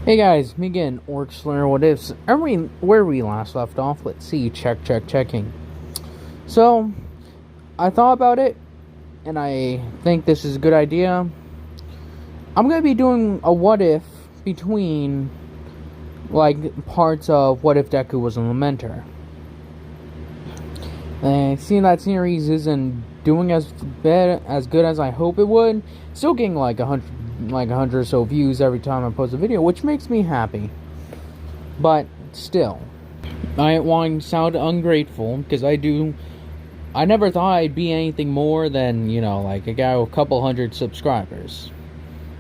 Hey guys, me again, Orc What Ifs. Where we last left off, let's see, checking. So, I thought about it, and I think this is a good idea. I'm going to be doing a what if between, like, parts of what if Deku was a Lamenter. And seeing that series isn't doing as good as I hope it would, still getting like 100 or so views every time I post a video, which makes me happy. But still, I don't want to sound ungrateful, because I never thought I'd be anything more than, like a guy with a couple hundred subscribers.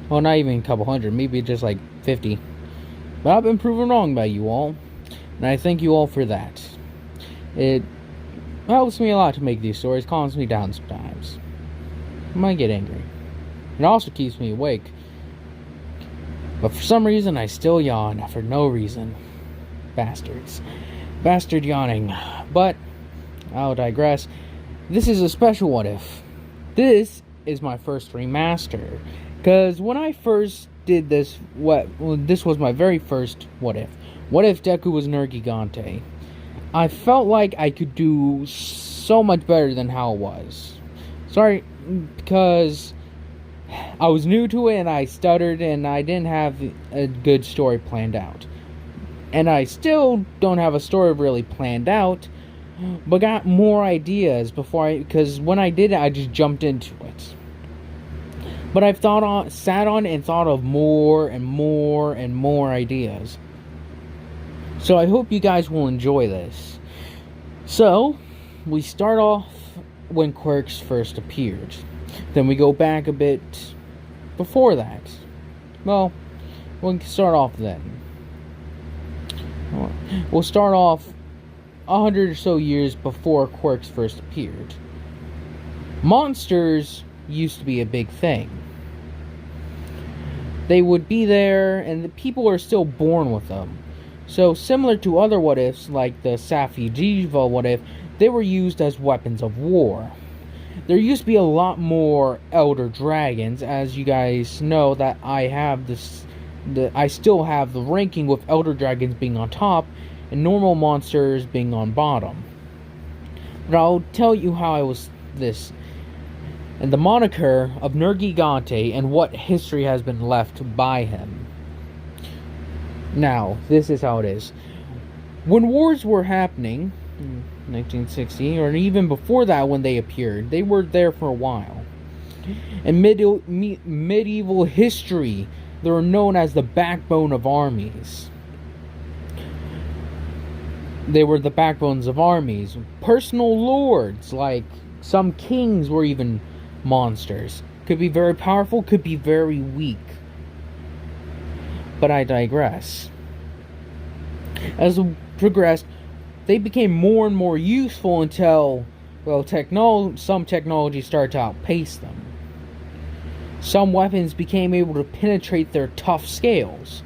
Well, not even a couple hundred, maybe just like 50. But I've been proven wrong by you all, and I thank you all for that. It helps me a lot to make these stories, calms me down sometimes. I might get angry. It also keeps me awake. But for some reason, I still yawn for no reason. Bastards. Bastard yawning. But, I'll digress. This is a special what if. This is my first remaster. Because when I first did this, this was my very first what if. What if Deku was Nergigante? I felt like I could do so much better than how it was. Sorry, because I was new to it and I stuttered and I didn't have a good story planned out. And I still don't have a story really planned out, but got more ideas because when I did it, I just jumped into it. But I've sat on and thought of more and more and more ideas. So I hope you guys will enjoy this. So, we start off when Quirks first appeared. Then we go back a bit before that. Well, we can start off then. We'll start off 100 or so years before Quirks first appeared. Monsters used to be a big thing. They would be there, and the people are still born with them. So, similar to other what ifs, like the Safi Jiva what if, they were used as weapons of war. There used to be a lot more elder dragons, as you guys know that I still have the ranking with elder dragons being on top and normal monsters being on bottom. But I'll tell you how I was this. And the moniker of Nergigante and what history has been left by him. Now, this is how it is. When wars were happening, 1960, or even before that when they appeared, they were there for a while. In medieval history, they were known as the backbone of armies. They were the backbones of armies. Personal lords, like some kings, were even monsters. Could be very powerful, could be very weak. But I digress. As it progressed, they became more and more useful until, some technology started to outpace them. Some weapons became able to penetrate their tough scales,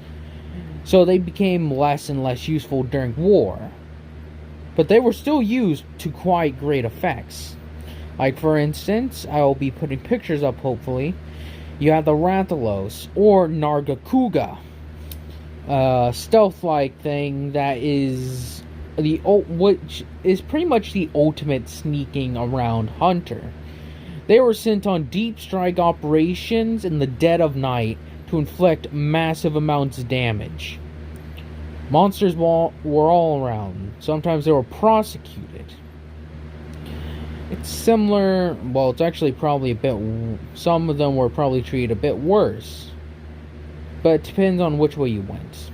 so they became less and less useful during war. But they were still used to quite great effects. Like, for instance, I will be putting pictures up, hopefully. You have the Rathalos, or nerrgegante. Stealth-like thing that is which is pretty much the ultimate sneaking around hunter. They were sent on deep strike operations in the dead of night to inflict massive amounts of damage. Monsters were all around. Sometimes they were prosecuted. It's similar, it's actually probably a bit, some of them were probably treated a bit worse. But it depends on which way you went.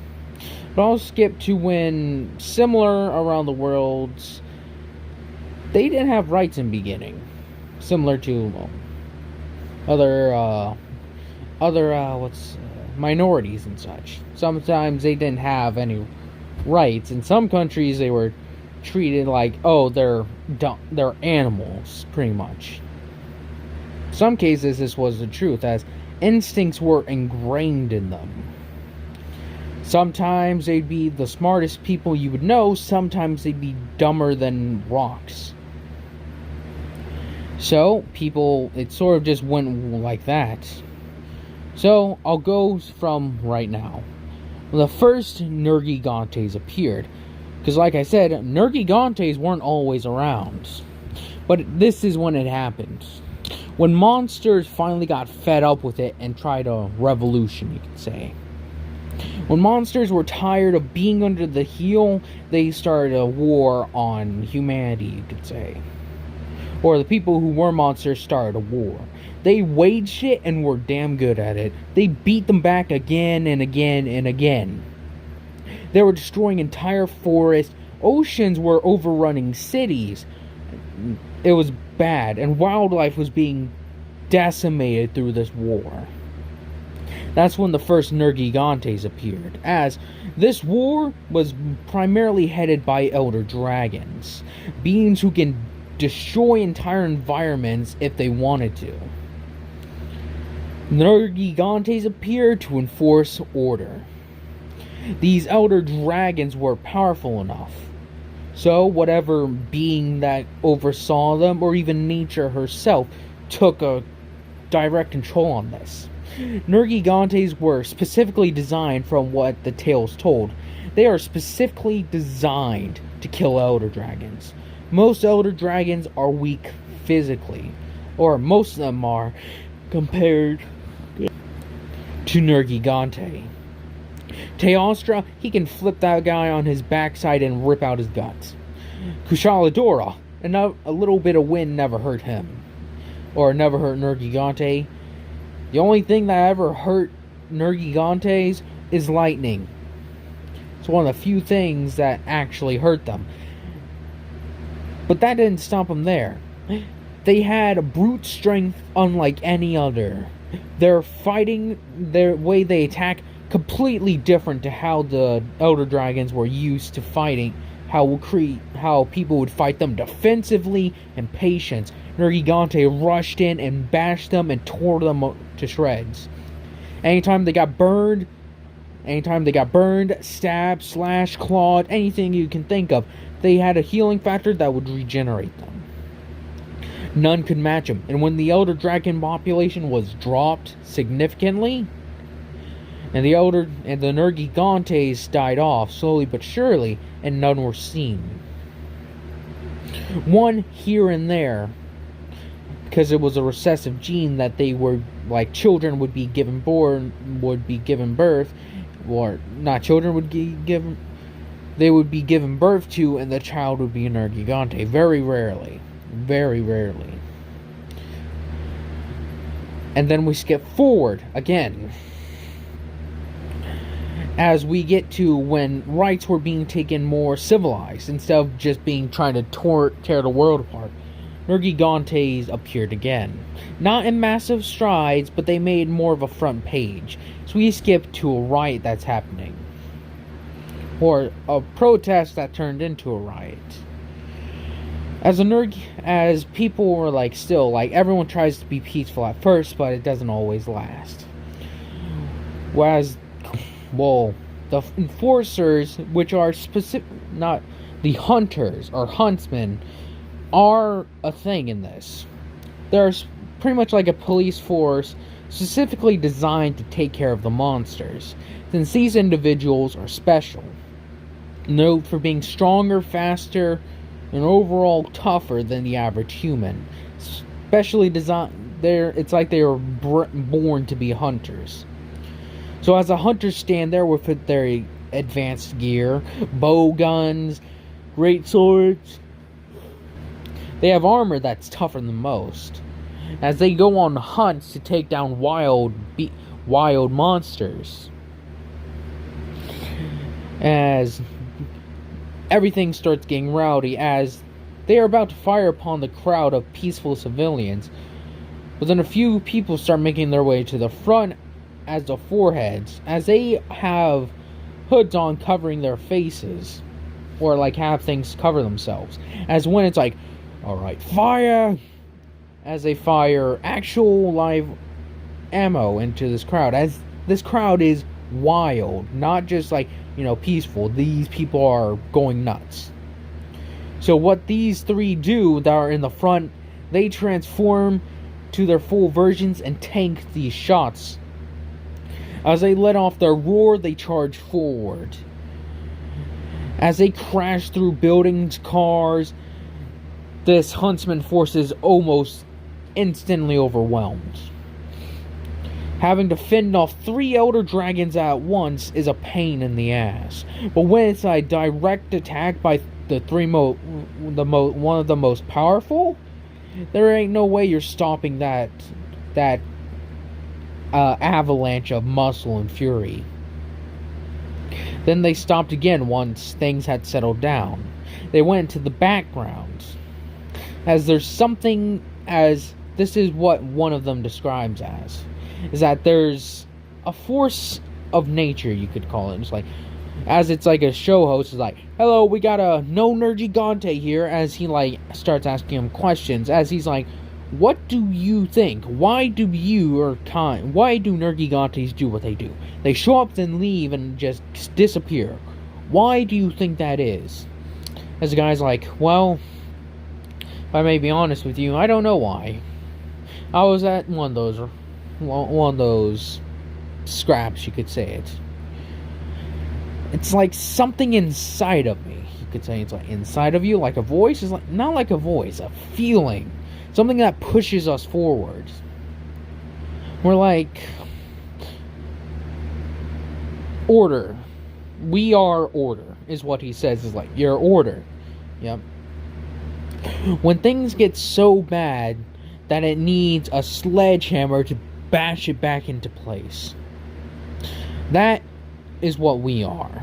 But I'll skip to when, similar around the world, they didn't have rights in the beginning. Similar to minorities and such. Sometimes they didn't have any rights. In some countries they were treated like, they're animals, pretty much. In some cases this was the truth, as instincts were ingrained in them. Sometimes they'd be the smartest people you would know, sometimes they'd be dumber than rocks. So, it sort of just went like that. So, I'll go from right now. The first Nergigantes appeared. Because like I said, Nergigantes weren't always around. But this is when it happened. When monsters finally got fed up with it and tried a revolution, you could say. When monsters were tired of being under the heel, they started a war on humanity, you could say. Or the people who were monsters started a war. They waged it and were damn good at it. They beat them back again and again and again. They were destroying entire forests. Oceans were overrunning cities. It was bad, and wildlife was being decimated through this war. That's when the first Nergigantes appeared, as this war was primarily headed by elder dragons, beings who can destroy entire environments if they wanted to. Nergigantes appeared to enforce order. These elder dragons were powerful enough, so whatever being that oversaw them, or even nature herself, took a direct control on this. Nergigantes were specifically designed, from what the tales told. They are specifically designed to kill elder dragons. Most elder dragons are weak physically, or most of them are, compared to Nergigante. Teostra, he can flip that guy on his backside and rip out his guts. Kushaladora, a little bit of wind never hurt him. Or never hurt Nergigante. The only thing that ever hurt Nergigantes is lightning. It's one of the few things that actually hurt them. But that didn't stop them there. They had a brute strength unlike any other. Their fighting, their way they attack, completely different to how the elder dragons were used to fighting. How people would fight them defensively and patience. Nergigante rushed in and bashed them and tore them to shreds. Anytime they got burned, stabbed, slashed, clawed, anything you can think of, they had a healing factor that would regenerate them. None could match them. And when the elder dragon population was dropped significantly, and the Nergigantes died off slowly but surely, and none were seen. One here and there, because it was a recessive gene that they were like children would be given birth, or not children would they would be given birth to, and the child would be a Nergigante. Very rarely. And then we skip forward again, as we get to when rights were being taken more civilized, instead of just trying to tear the world apart. Nergigantes appeared again. Not in massive strides, but they made more of a front page. So we skip to a riot that's happening. Or a protest that turned into a riot. As people were still, everyone tries to be peaceful at first, but it doesn't always last. Whereas, the enforcers, which are not the hunters or huntsmen, are a thing in this. There's pretty much like a police force specifically designed to take care of the monsters, since these individuals are special. Known for being stronger, faster, and overall tougher than the average human. Specially designed, it's like they were born to be hunters. So as the hunters stand there with their advanced gear, bow guns, great swords, they have armor that's tougher than most, as they go on hunts to take down wild monsters. As everything starts getting rowdy, as they are about to fire upon the crowd of peaceful civilians, but then a few people start making their way to the front as the foreheads, as they have hoods on covering their faces, or have things cover themselves. As when it's alright, fire! As they fire actual live ammo into this crowd, as this crowd is wild, not just peaceful. These people are going nuts. So what these three do that are in the front, they transform to their full versions and tank these shots. As they let off their roar, they charge forward. As they crash through buildings, cars, this huntsman force is almost instantly overwhelmed. Having to fend off 3 elder dragons at once is a pain in the ass. But when it's a direct attack by the one of the most powerful, there ain't no way you're stopping that avalanche of muscle and fury. Then they stopped again once things had settled down. They went to the background. As there's something, as this is what one of them describes as, is that there's a force of nature, you could call it. It's like, as it's like a show host is like, hello, we got a no Nergigante here, as he like starts asking him questions, as he's like, what do you think? Why do Nergigantes do what they do? They show up and leave and just disappear. Why do you think that is? As the guy's like, well, if I may be honest with you, I don't know why. I was at one of those scraps, you could say it. It's like something inside of me. You could say it's like inside of you, like a voice. Is like not like a voice, a feeling. Something that pushes us forward. We're like, order. We are order, is what he says. Is like, you're order. Yep. When things get so bad that it needs a sledgehammer to bash it back into place. That is what we are.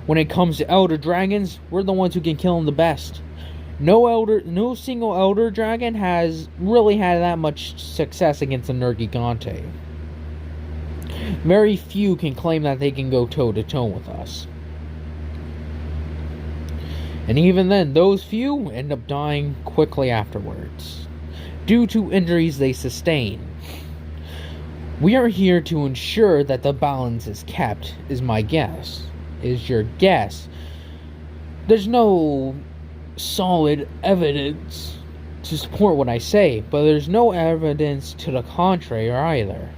When it comes to elder dragons, we're the ones who can kill them the best. No single elder dragon has really had that much success against the Nergigante. Very few can claim that they can go toe to toe with us. And even then, those few end up dying quickly afterwards, due to injuries they sustain. We are here to ensure that the balance is kept, is my guess. Is your guess. There's no solid evidence to support what I say, but there's no evidence to the contrary either.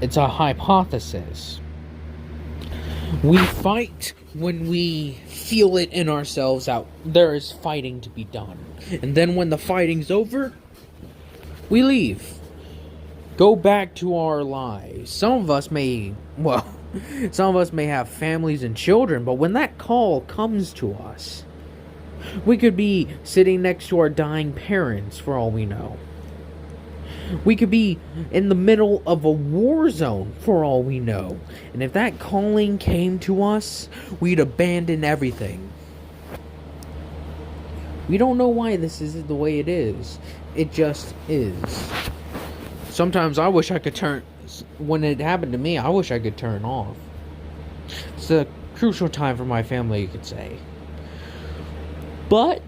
It's a hypothesis. We fight when we feel it in ourselves out there is fighting to be done. And then when the fighting's over, we leave. Go back to our lives. Some of us may have families and children, but when that call comes to us, we could be sitting next to our dying parents for all we know. We could be in the middle of a war zone for all we know. And if that calling came to us, we'd abandon everything. We don't know why this is the way it is. It just is. Sometimes I wish I could when it happened to me, I wish I could turn off. It's a crucial time for my family, you could say. But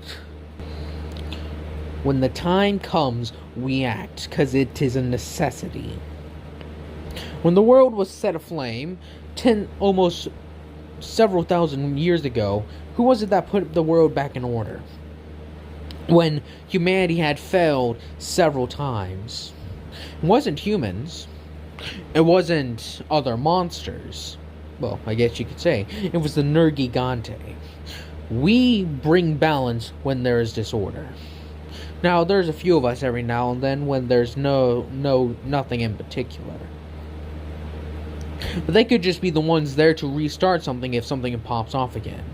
when the time comes, we act, because it is a necessity. When the world was set aflame, almost several thousand years ago, who was it that put the world back in order? When humanity had failed several times. It wasn't humans. It wasn't other monsters. Well, I guess you could say. It was the Nergigante. We bring balance when there is disorder. Now, there's a few of us every now and then when there's nothing in particular. But they could just be the ones there to restart something if something pops off again.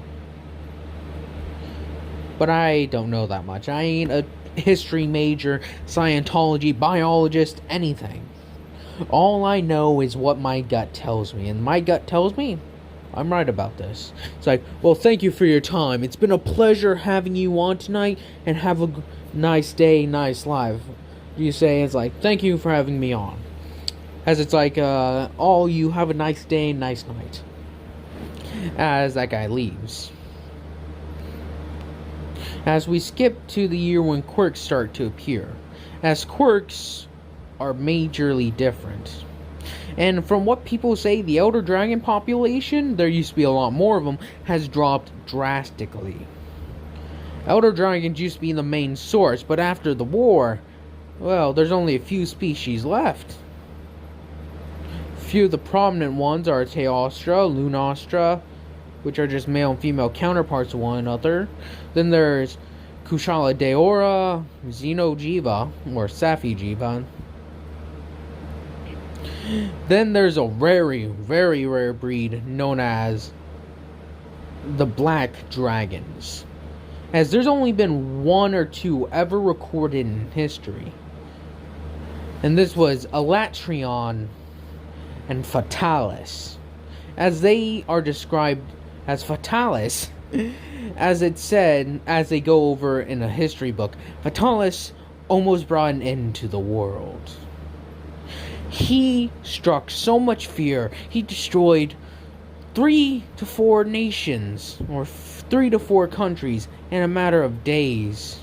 But I don't know that much. I ain't a history major, Scientology, biologist, anything. All I know is what my gut tells me. And my gut tells me I'm right about this. It's like, well, thank you for your time. It's been a pleasure having you on tonight. And have a nice day, nice life. You say, it's like, thank you for having me on. As it's like, all you have a nice day, nice night. As that guy leaves. As we skip to the year when quirks start to appear. As quirks are majorly different. And from what people say, the Elder Dragon population, there used to be a lot more of them, has dropped drastically. Elder Dragons used to be the main source, but after the war, well, there's only a few species left. few of the prominent ones are Teostra, Lunastra, which are just male and female counterparts of one another. Then there's Kushala Deora, Xenojiva, or Safijiva. Then there's a very, very rare breed known as the Black Dragons, as there's only been one or two ever recorded in history. And this was Elatrion and Fatalis, as they are described as Fatalis, as it said, as they go over in a history book, Fatalis almost brought an end to the world. He struck so much fear, he destroyed 3 to 4 nations, or 3 to 4 countries, in a matter of days.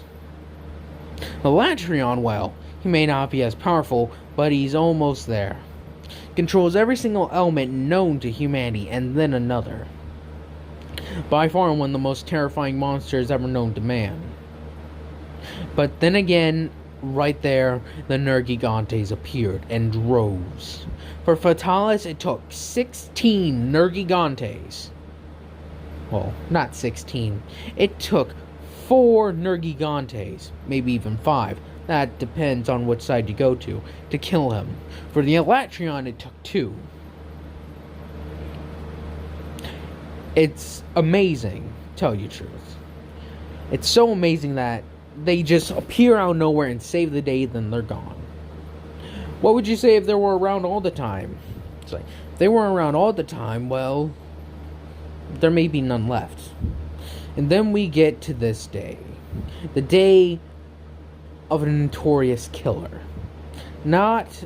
Elatrion, well, he may not be as powerful, but he's almost there. Controls every single element known to humanity, and then another. By far one of the most terrifying monsters ever known to man. But then again, right there, the Nergigantes appeared in droves. For Fatalis, it took 16 Nergigantes. Well, not 16. It took 4 Nergigantes, maybe even 5. That depends on which side you go to kill him. For the Elatrion, it took 2. It's amazing, to tell you the truth. It's so amazing that they just appear out of nowhere and save the day, then they're gone. What would you say if they were around all the time? It's like, if they weren't around all the time, well, there may be none left. And then we get to this day. The day of a notorious killer. Not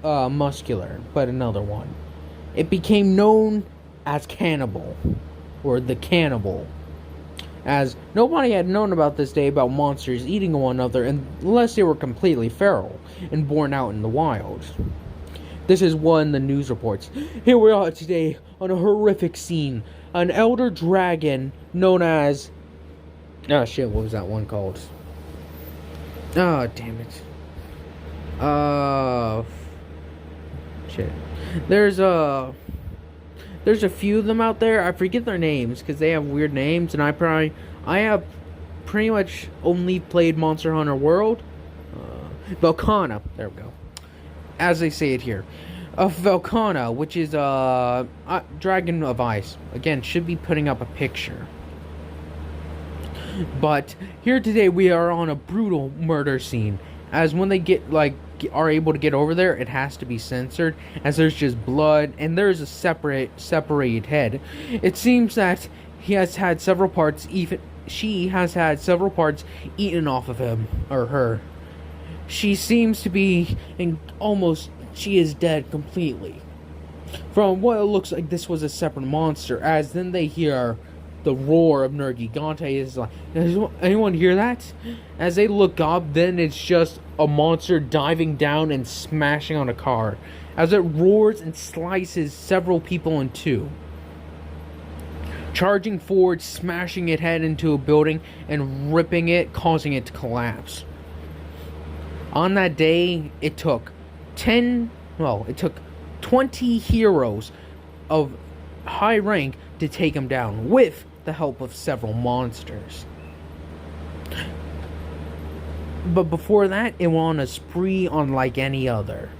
muscular, but another one. It became known as Cannibal, or the Cannibal, as nobody had known about this day about monsters eating one another unless they were completely feral and born out in the wild. This is one of the news reports. Here we are today on a horrific scene. An elder dragon known as... oh shit, what was that one called? Oh, damn it. Shit. There's a few of them out there. I forget their names because they have weird names, and I have pretty much only played Monster Hunter World. Velkhana, there we go. As they say it here, Velkhana, which is Dragon of Ice. Again, should be putting up a picture. But here today we are on a brutal murder scene. As when they are able to get over there, it has to be censored, as there's just blood and there's a separated head. It seems that he has had several parts, even she has had several parts eaten off of him or her. She seems to be she is dead completely. From what it looks like, this was a separate monster, as then they hear the roar of Nergigante. Is like, does anyone hear that? As they look up, then it's just a monster diving down and smashing on a car, as it roars and slices several people in two, charging forward, smashing its head into a building and ripping it, causing it to collapse. On that day, it took 20 heroes of high rank to take him down, with the help of several monsters. But before that, it went on a spree unlike any other.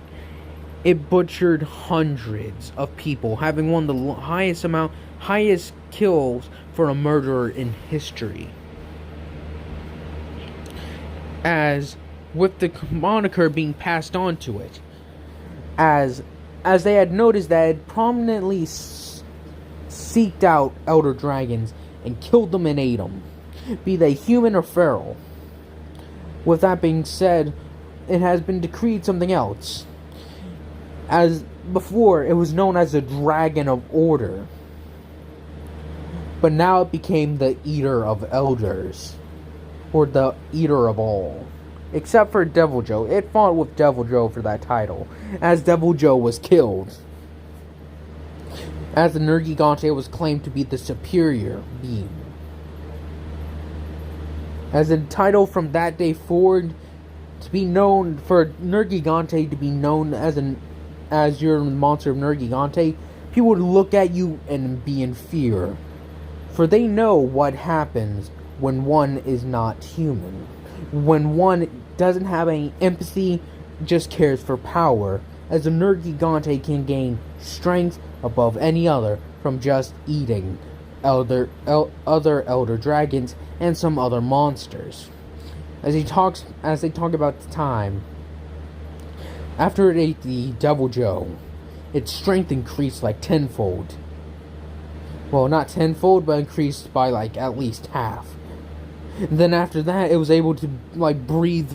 It butchered hundreds of people, having one of the highest kills for a murderer in history. As with the moniker being passed on to it, as they had noticed that it prominently seeked out elder dragons and killed them and ate them, be they human or feral. With that being said, it has been decreed something else. As before, it was known as the Dragon of Order, but now it became the Eater of Elders, or the Eater of All. Except for Devil Joe. It fought with Devil Joe for that title, as Devil Joe was killed, as the Nergigante was claimed to be the superior being. As a title from that day forward, to be known for Nergigante to be known as as you're the monster of Nergigante, people would look at you and be in fear. For they know what happens when one is not human. When one doesn't have any empathy, just cares for power, as the Nergigante can gain strength above any other from just eating other elder dragons and some other monsters. As they talk about the time, after it ate the Devil Joe, its strength increased like tenfold. Well, not tenfold, but increased by like at least half. And then after that, it was able to like breathe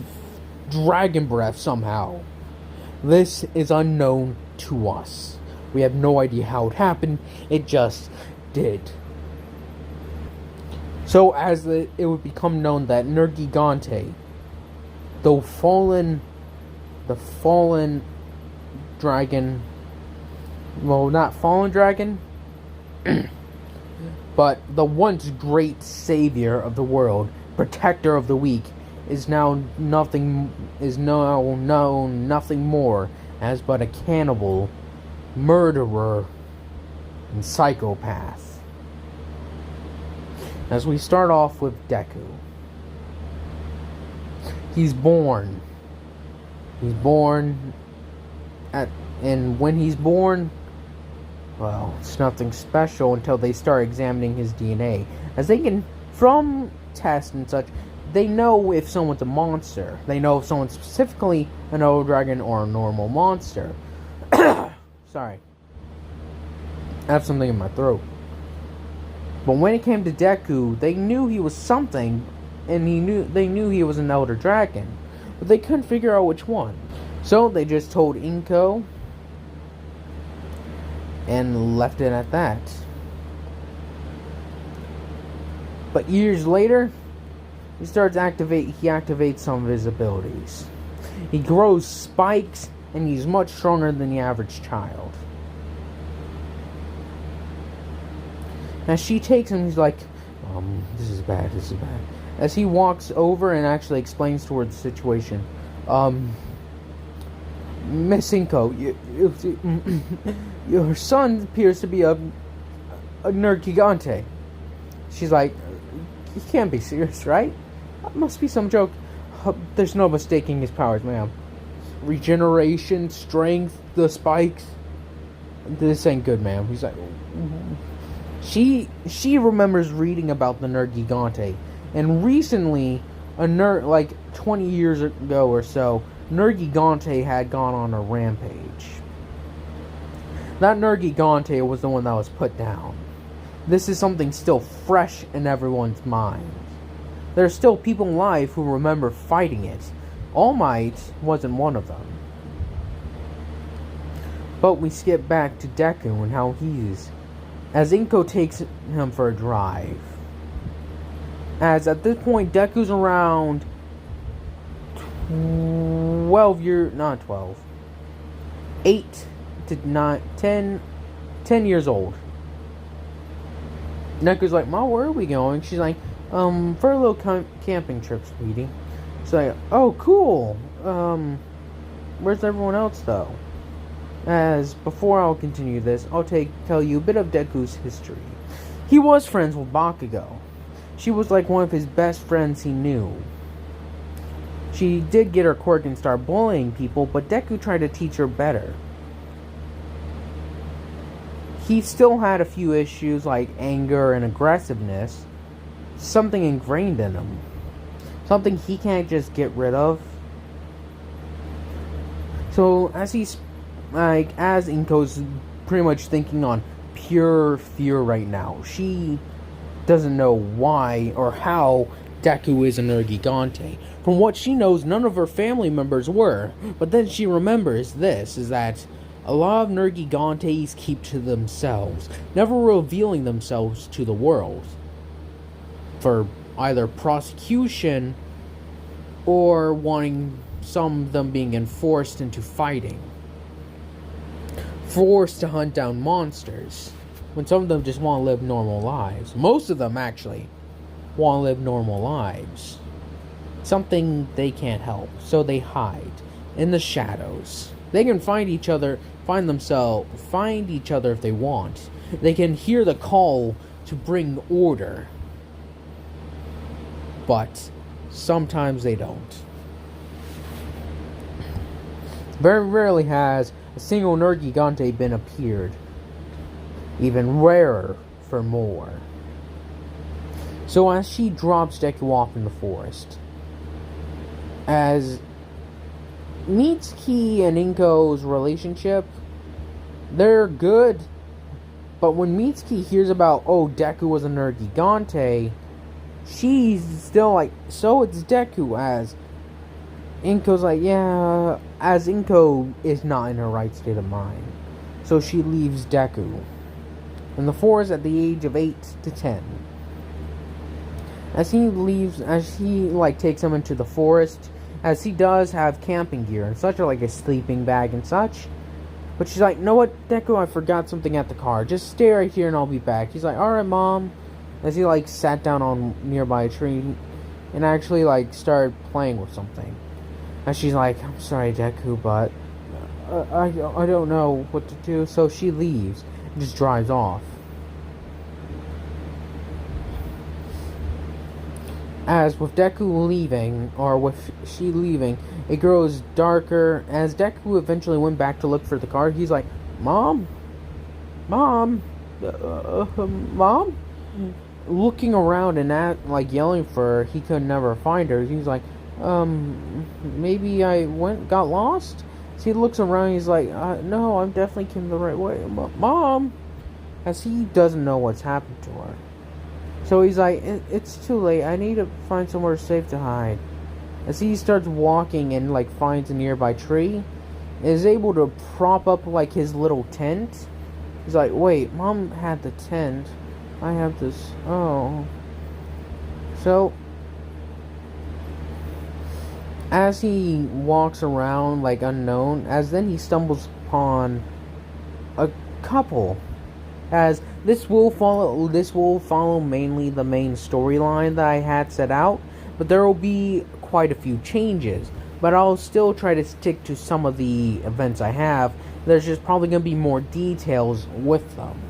dragon breath somehow. This is unknown to us. We have no idea how it happened. It just did. So as it would become known that Nergigante, the fallen dragon, well, not fallen dragon, but the once great savior of the world, protector of the weak, is now known nothing more as but a cannibal, murderer, and psychopath. As we start off with Deku. He's born. And when he's born, well, it's nothing special until they start examining his DNA. As they can, from tests and such, they know if someone's a monster. They know if someone's specifically an old dragon or a normal monster. Sorry. I have something in my throat. But when it came to Deku, they knew he was something, and they knew he was an elder dragon, but they couldn't figure out which one. So they just told Inko and left it at that. But years later, he activates some of his abilities. He grows spikes, and he's much stronger than the average child. As she takes him, he's like, this is bad. As he walks over and actually explains to her the situation. Miss Inko, your son appears to be a Nergigante. She's like, you can't be serious, right? That must be some joke. There's no mistaking his powers, ma'am. Regeneration, strength, the spikes. This ain't good, ma'am. He's like, She remembers reading about the Nergigante, and recently, like 20 years ago or so, Nergigante had gone on a rampage. That Nergigante was the one that was put down. This is something still fresh in everyone's mind. There are still people alive who remember fighting it. All Might wasn't one of them. But we skip back to Deku and how he's, as Inko takes him for a drive. As at this point, Deku's around 8 to 10 years old. Deku's like, Mom, where are we going? She's like, for a little camping trip, sweetie. She's like, oh, cool. Where's everyone else, though? As before I'll continue this, I'll tell you a bit of Deku's history. He was friends with Bakugo. She was like one of his best friends he knew. She did get her quirk and start bullying people, but Deku tried to teach her better. He still had a few issues like anger and aggressiveness, something ingrained in him, something he can't just get rid of. So as Inko's pretty much thinking on pure fear right now. She doesn't know why or how Deku is a Nergigante. From what she knows, none of her family members were. But then she remembers this, is that a lot of Nergigantes keep to themselves, never revealing themselves to the world. For either prosecution or wanting some of them being enforced into fighting. Forced to hunt down monsters, when some of them just want to live normal lives. Most of them actually want to live normal lives. Something they can't help, so they hide in the shadows. They can find find each other if they want. They can hear the call to bring order. But sometimes they don't. Very rarely has a single Nergigante been appeared. Even rarer for more. So as she drops Deku off in the forest, as Mitsuki and Inko's relationship, they're good, but when Mitsuki hears about, oh, Deku was a Nergigante, she's still like, so it's Deku, as Inko's like, yeah, as Inko is not in her right state of mind. So she leaves Deku in the forest at the age of 8 to 10. As he takes him into the forest, as he does have camping gear and such, like a sleeping bag and such. But she's like, you know what, Deku, I forgot something at the car. Just stay right here and I'll be back. He's like, alright, Mom. As he sat down on nearby a tree and actually started playing with something. And she's like, I'm sorry, Deku, but I don't know what to do. So she leaves and just drives off. As with Deku leaving, or with she leaving, it grows darker. As Deku eventually went back to look for the car, he's like, Mom? Mom? Mom? Looking around and yelling for her, he could never find her. He's like, maybe I got lost? So he looks around, he's like, no, I definitely came the right way. Mom! As he doesn't know what's happened to her. So he's like, it's too late, I need to find somewhere safe to hide. As he starts walking and finds a nearby tree, is able to prop up his little tent. He's like, wait, Mom had the tent, I have this, oh. So as he walks around unknown, as then he stumbles upon a couple. As this will follow mainly the main storyline that I had set out, but there will be quite a few changes. But I'll still try to stick to some of the events I have. There's just probably going to be more details with them.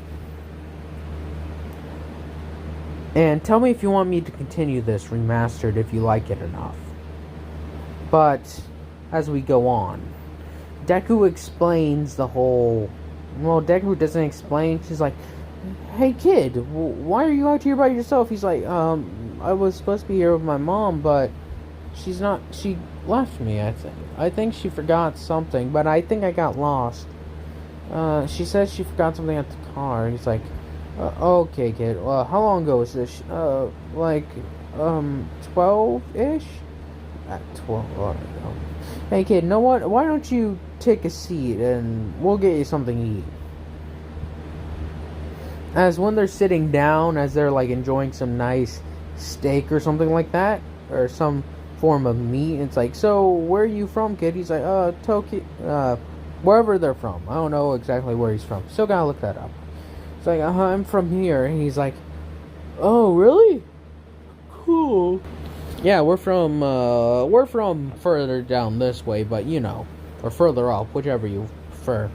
And tell me if you want me to continue this remastered if you like it enough. But as we go on, Deku explains the whole. Well, Deku doesn't explain. She's like, hey kid, why are you out here by yourself? He's like, I was supposed to be here with my mom, but she's not, she left me, I think she forgot something, but I think I got lost. She said she forgot something at the car. He's like, okay kid, well, how long ago was this? 12-ish? At 12, hey kid, know what, why don't you take a seat and we'll get you something to eat. As when they're sitting down, as they're enjoying some nice steak or something like that, or some form of meat, it's like, so where are you from, kid? He's like, Tokyo, wherever they're from. I don't know exactly where he's from, still gotta look that up. It's like, I'm from here. And he's like, oh really, cool. Yeah, we're from further down this way, but or further up, whichever you prefer.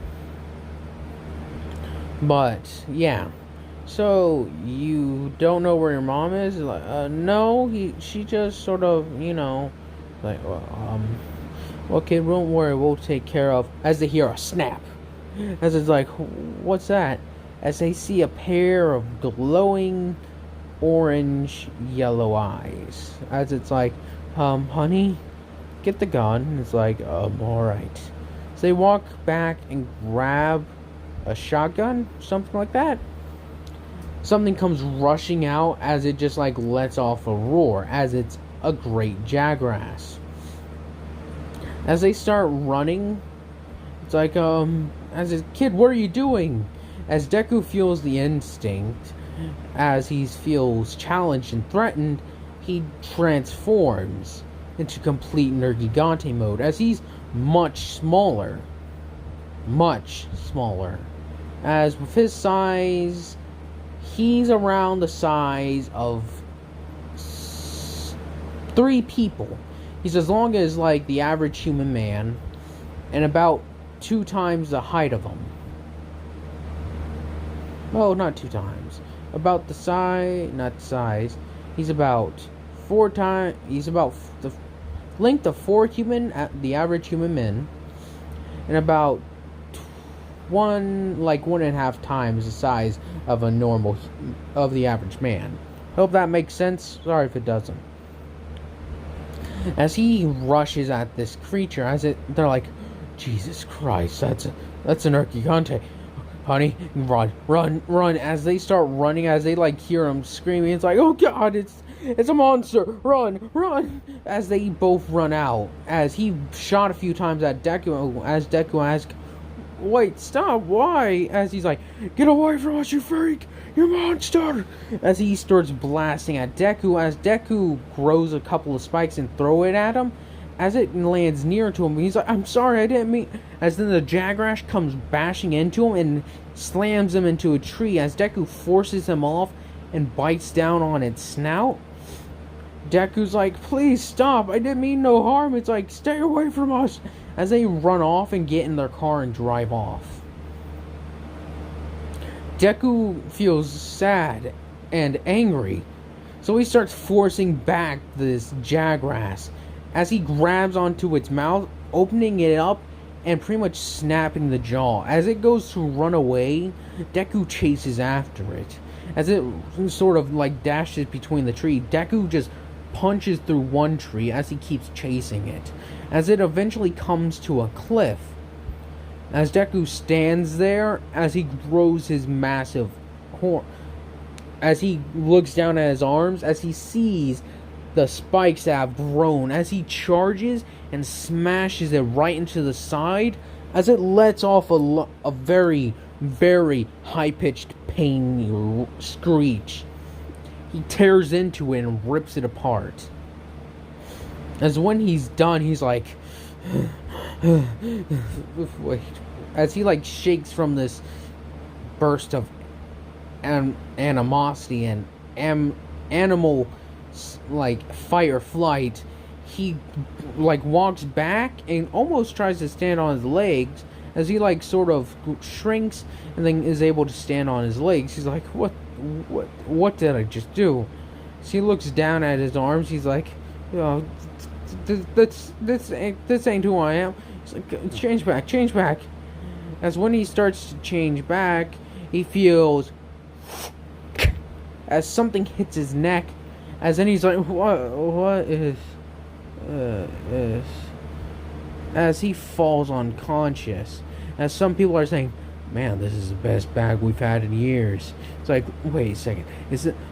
But yeah, so you don't know where your mom is? No, she just sort of, okay, don't worry, we'll take care of. As they hear a snap, as it's like, what's that? As they see a pair of glowing orange yellow eyes, as it's like, honey, get the gun. It's like, alright. So they walk back and grab a shotgun, something like that. Something comes rushing out as it just lets off a roar, as it's a great jackrass. As they start running, it's like, as a kid, what are you doing? As Deku feels the instinct, as he feels challenged and threatened, he transforms into complete Nergigante mode, as he's much smaller. As with his size, he's around the size of 3 people. He's as long as the average human man, and about 2 times the height of him. Well, not 2 times. About the size, not the size. He's about 4 times. He's about the length of 4 the average human men, and about 1.5 times the size of the average man. Hope that makes sense. Sorry if it doesn't. As he rushes at this creature, they're like, Jesus Christ, that's a Nergigante. Honey, run. As they start running, as they hear him screaming, it's like, oh God, it's a monster. Run. As they both run out, as he shot a few times at Deku, as Deku asks, wait, stop, why? As he's like, get away from us, you freak, you monster. As he starts blasting at Deku, as Deku grows a couple of spikes and throw it at him. As it lands near to him, he's like, I'm sorry, I didn't mean... As then the Jagrash comes bashing into him and slams him into a tree. As Deku forces him off and bites down on its snout. Deku's like, please stop, I didn't mean no harm. It's like, stay away from us. As they run off and get in their car and drive off. Deku feels sad and angry. So he starts forcing back this Jagrass. As he grabs onto its mouth, opening it up, and pretty much snapping the jaw. As it goes to run away, Deku chases after it. As it sort of dashes between the tree, Deku just punches through one tree as he keeps chasing it. As it eventually comes to a cliff. As Deku stands there, as he grows his massive horn. As he looks down at his arms, as he sees the spikes that have grown, as he charges and smashes it right into the side, as it lets off a very, very high-pitched pain screech. He tears into it and rips it apart. As when he's done, he's like, wait. As he shakes from this burst of animosity and animal fight or flight, he walks back and almost tries to stand on his legs. As he sort of shrinks and then is able to stand on his legs, he's like, what did I just do? So he looks down at his arms. He's like, oh, this ain't who I am. He's like, change back. As when he starts to change back, he feels as something hits his neck. As then he's like, what is... As he falls unconscious. As some people are saying, man, this is the best bag we've had in years. It's like, wait a second.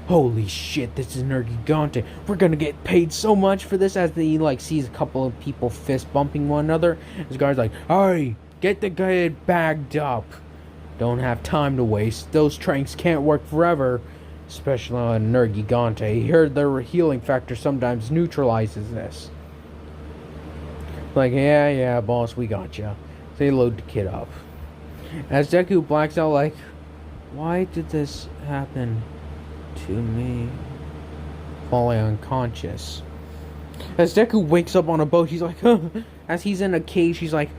Holy shit, this is Nergigante. We're gonna get paid so much for this. As he sees a couple of people fist bumping one another. His guard's like, hey, get the guy bagged up. Don't have time to waste. Those tranks can't work forever. Especially on Nergigante. He heard their healing factor sometimes neutralizes this. Like, yeah, boss, we got ya. They load the kid up. As Deku blacks out, like, why did this happen to me? Falling unconscious. As Deku wakes up on a boat, he's like, huh. As he's in a cage, he's like,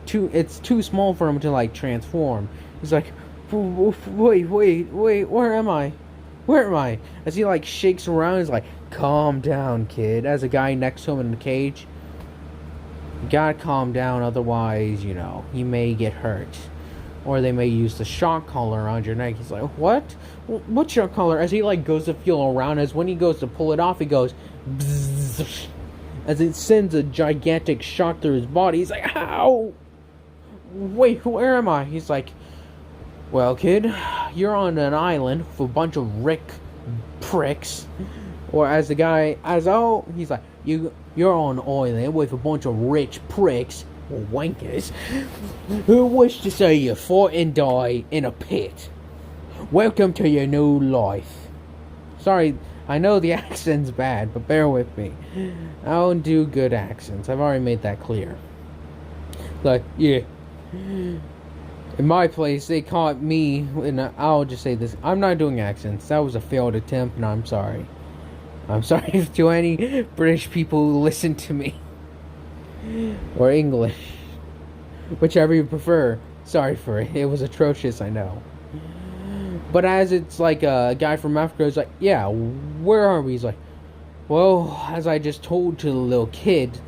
it's too small for him to transform. He's like, wait, where am I? As he shakes around, he's like, calm down, kid. As a guy next to him in the cage, you gotta calm down, otherwise, you may get hurt. Or they may use the shock collar around your neck. He's like, what? What shock collar? As he goes to feel around, as when he goes to pull it off, he goes, bzzz, as it sends a gigantic shock through his body. He's like, ow! Wait, where am I? He's like, well, kid, you're on an island with a bunch of pricks. Or as the guy, he's like, you're on an island with a bunch of rich pricks, or wankers, who wish to see you fight and die in a pit. Welcome to your new life. Sorry, I know the accent's bad, but bear with me. I don't do good accents. I've already made that clear. Yeah. In my place, they caught me, and I'll just say this. I'm not doing accents. That was a failed attempt, and I'm sorry. I'm sorry to any British people who listen to me. Or English. Whichever you prefer. Sorry for it. It was atrocious, I know. But as it's like a guy from Africa is like, yeah, where are we? He's like, well, as I just told to the little kid,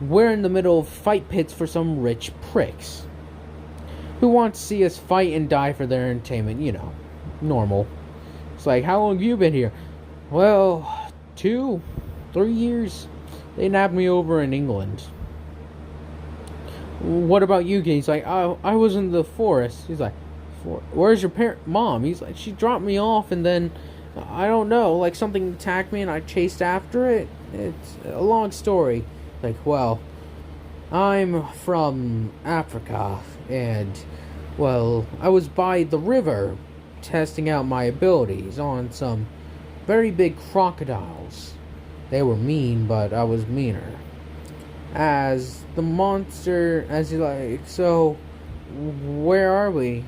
we're in the middle of fight pits for some rich pricks who want to see us fight and die for their entertainment, you know, normal. It's like, how long have you been here? Well, 2, 3 years. They nabbed me over in England. What about you, kid? He's like, I was in the forest. He's like, where's your mom? He's like, she dropped me off and then, I don't know, like something attacked me and I chased after it. It's a long story. Like, well, I'm from Africa and, well, I was by the river testing out my abilities on some very big crocodiles. They were mean, but I was meaner. As the monster, as you like, so, where are we?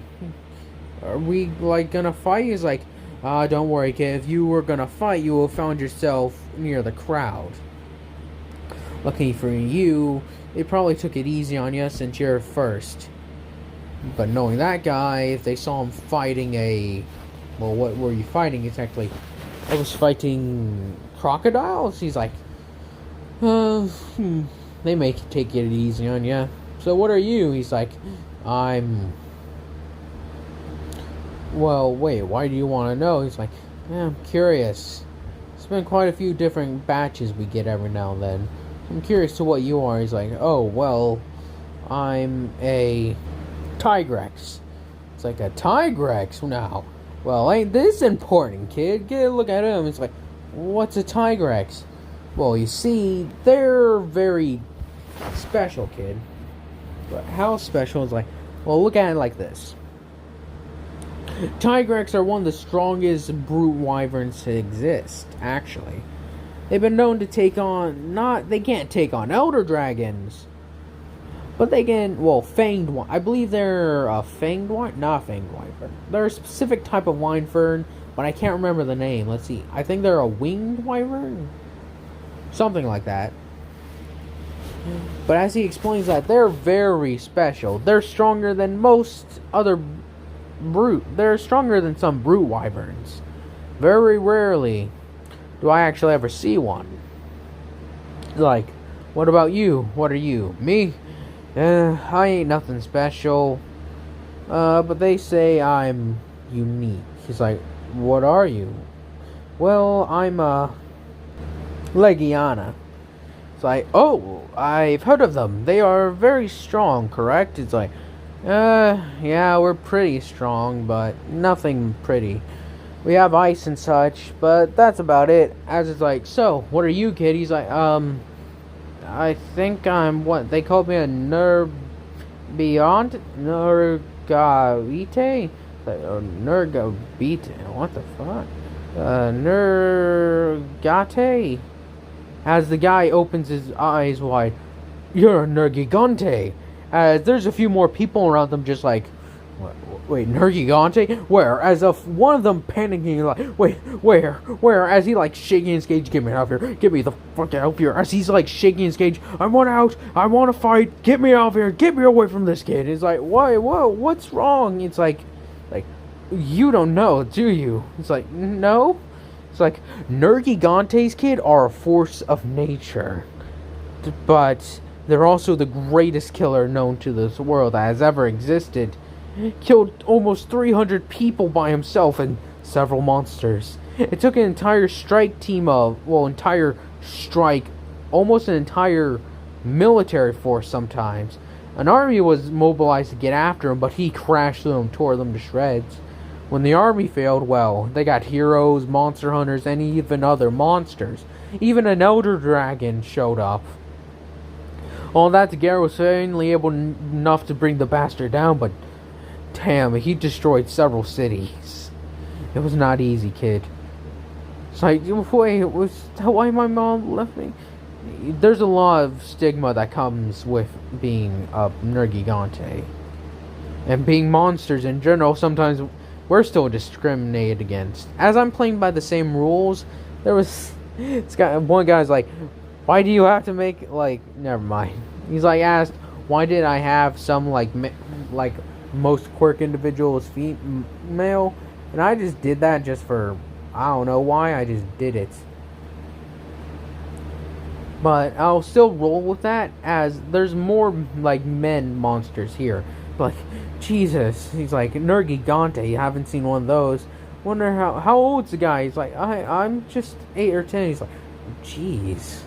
Are we, like, gonna fight? He's like, don't worry, kid. If you were gonna fight, you would have found yourself near the crowd. Lucky for you, they probably took it easy on you since you're first. But knowing that guy, if they saw him fighting well, what were you fighting exactly? I was fighting crocodiles? He's like, they may take it easy on you. So what are you? He's like, well, wait, why do you want to know? He's like, yeah, I'm curious. It's been quite a few different batches we get every now and then. I'm curious to what you are. He's like, oh, well, I'm a Tigrex. It's like, a Tigrex now? Well, ain't this important, kid? Get a look at him. It's like, what's a Tigrex? Well, you see, they're very special, kid. But how special is like, well, look at it like this. Tigrex are one of the strongest brute wyverns to exist, actually. They've been known to take on, they can't take on elder dragons, but they can, well, fanged one. I believe they're a fanged one, not a fanged wyvern. They're a specific type of wyvern, but I can't remember the name. Let's see. I think they're a winged wyvern, something like that. But as he explains that, they're very special. They're stronger than most other brute. They're stronger than some brute wyverns. Very rarely do I actually ever see one. Like, what about you? What are you? Me? I ain't nothing special. But they say I'm unique. He's like, what are you? Well, I'm a Legiana. It's like, oh, I've heard of them. They are very strong, correct? It's like, yeah, we're pretty strong, but nothing pretty. We have ice and such, but that's about it. As it's like, so, what are you, kid? He's like, I think I'm what? They called me a nerrgigante? Nergigante? Nergigante? What the fuck? Nergigante? As the guy opens his eyes wide, you're a Nergigante. As there's a few more people around them just like, wait, Nergigante? Where? As if one of them panicking, like, wait, where? As he like shaking his cage, get me out of here, get me the fuck out of here. As he's like shaking his cage, I want out, I want to fight, get me out of here, get me away from this kid. It's like, why, whoa, what's wrong? It's like, you don't know, do you? It's like, no. It's like, Nergigantes, kid, are a force of nature. But they're also the greatest killer known to this world that has ever existed. Killed almost 300 people by himself and several monsters. It took an entire strike team of, almost an entire military force sometimes. An army was mobilized to get after him, but he crashed through them, tore them to shreds. When the army failed, well, they got heroes, monster hunters, and even other monsters. Even an elder dragon showed up. All that together was finally able enough to bring the bastard down, but damn, he destroyed several cities. It was not easy, kid. It's like, wait, why my mom left me? There's a lot of stigma that comes with being a Nergigante. And being monsters in general, sometimes we're still discriminated against. As I'm playing by the same rules, there was one guy's like, why do you have to make, like, never mind. He's like asked, why did I have some like most quirk individuals female, and I just did that just for, I don't know why, I just did it. But I'll still roll with that, as there's more like men monsters here. Like, Jesus, he's like, Nergigante, you haven't seen one of those. Wonder how old's the guy? He's like, I'm just 8 or 10. He's like, jeez,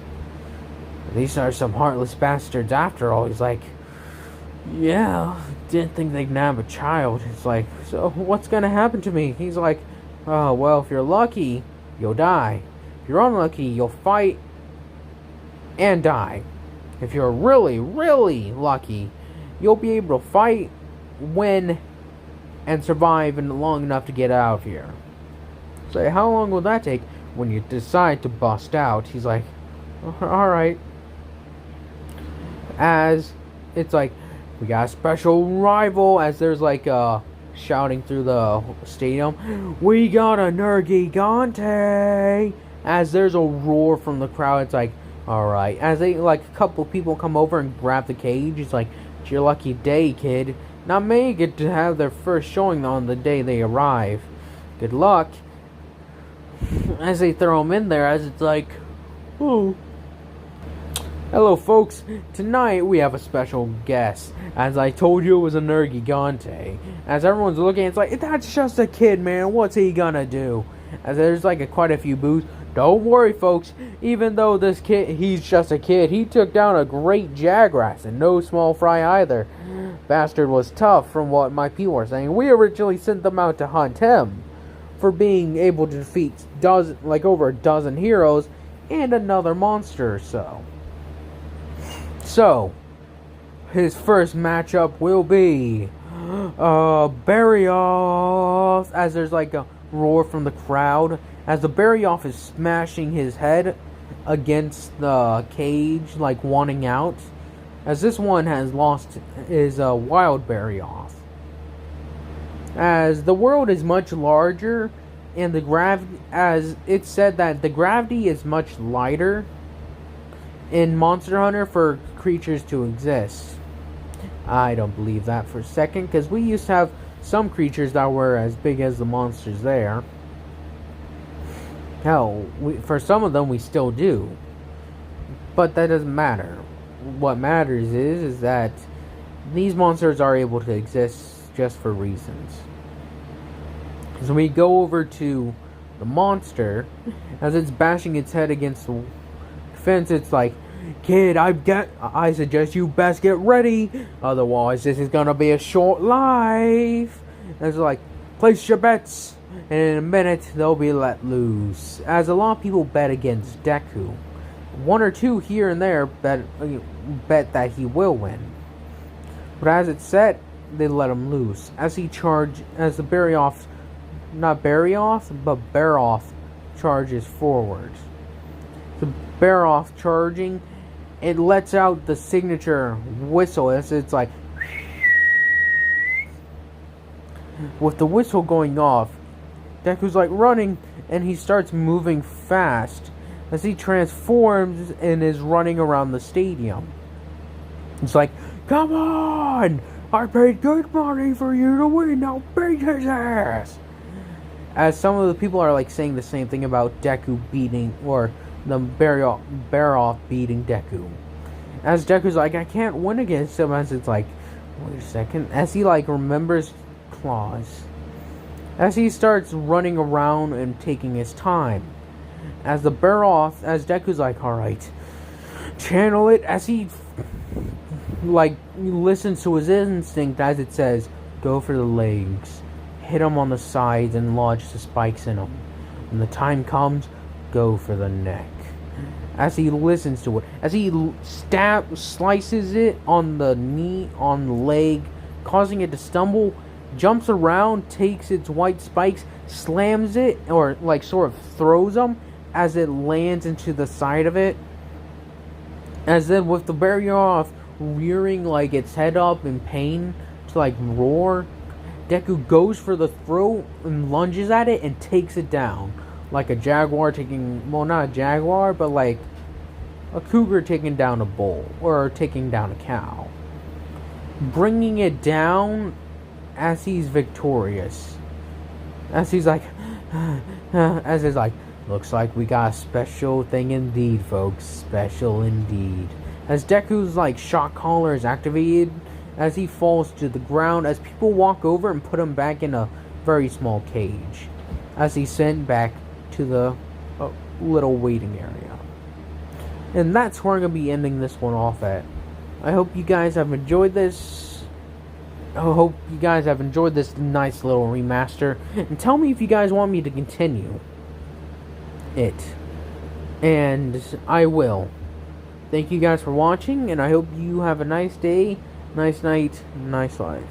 these are some heartless bastards after all. He's like, yeah, didn't think they can have a child. It's like, so what's gonna happen to me? He's like, oh, well, if you're lucky, you'll die. If you're unlucky, you'll fight and die. If you're really, really lucky, you'll be able to fight, win, and survive long enough to get out of here. So how long will that take when you decide to bust out? He's like, alright. As it's like, we got a special rival, as there's like shouting through the stadium, we got a Nergigante. As there's a roar from the crowd, it's like, alright. As they, like, a couple people come over and grab the cage, it's like, it's your lucky day, kid. Not many get to have their first showing on the day they arrive. Good luck. As they throw him in there, as it's like, oh. Hello, folks. Tonight we have a special guest. As I told you, it was a Nergigante. As everyone's looking, it's like, that's just a kid, man. What's he gonna do? As there's like quite a few booths. Don't worry, folks. Even though this kid, he's just a kid, he took down a great Jagras, and no small fry either. Bastard was tough, from what my people were saying. We originally sent them out to hunt him for being able to defeat over a dozen heroes and another monster or so. So, his first matchup will be Barrioth. As there's like a roar from the crowd, as the Barrioth is smashing his head against the cage, like wanting out. As this one has lost his wild Barrioth. As the world is much larger, and the gravity, as it's said that the gravity is much lighter in Monster Hunter for creatures to exist. I don't believe that for a second, because we used to have some creatures that were as big as the monsters there. Hell, for some of them we still do. But that doesn't matter. What matters is that these monsters are able to exist just for reasons. So we go over to the monster, as it's bashing its head against the fence. It's like, kid, I suggest you best get ready, otherwise this is gonna be a short life. And it's like, place your bets, and in a minute they'll be let loose. As a lot of people bet against Deku. One or two here and there bet that he will win. But as it's set, they let him loose. As the Barrioth charges forward. The Barrioth charging, it lets out the signature whistle. It's like, with the whistle going off, Deku's like running, and he starts moving fast as he transforms and is running around the stadium. It's like, come on! I paid good money for you to win, now beat his ass! As some of the people are like saying the same thing about Deku beating, or the Barrioth beating Deku. As Deku's like, I can't win against him, as it's like, wait a second, as he like remembers claws. As he starts running around and taking his time. As Deku's like, alright, channel it, as he like listens to his instinct, as it says, go for the legs, hit him on the sides and lodge the spikes in him. When the time comes, go for the neck. As he listens to it, as he slices it on the knee, on the leg, causing it to stumble, jumps around, takes its white spikes, slams it, or like sort of throws them as it lands into the side of it. As then with the Barrioth rearing like its head up in pain to like roar, Deku goes for the throat and lunges at it and takes it down. Like a jaguar taking, well, not a jaguar, but like a cougar taking down a bull, or taking down a cow. bringing it down as he's victorious. As he's like, as he's like, looks like we got a special thing indeed, folks. Special indeed. As Deku's like shock collar is activated, as he falls to the ground, as people walk over and put him back in a very small cage, as he's sent back to the little waiting area. And that's where I'm going to be ending this one off at. I hope you guys have enjoyed this. I hope you guys have enjoyed this nice little remaster. And tell me if you guys want me to continue it. And I will. Thank you guys for watching, and I hope you have a nice day, nice night, nice life.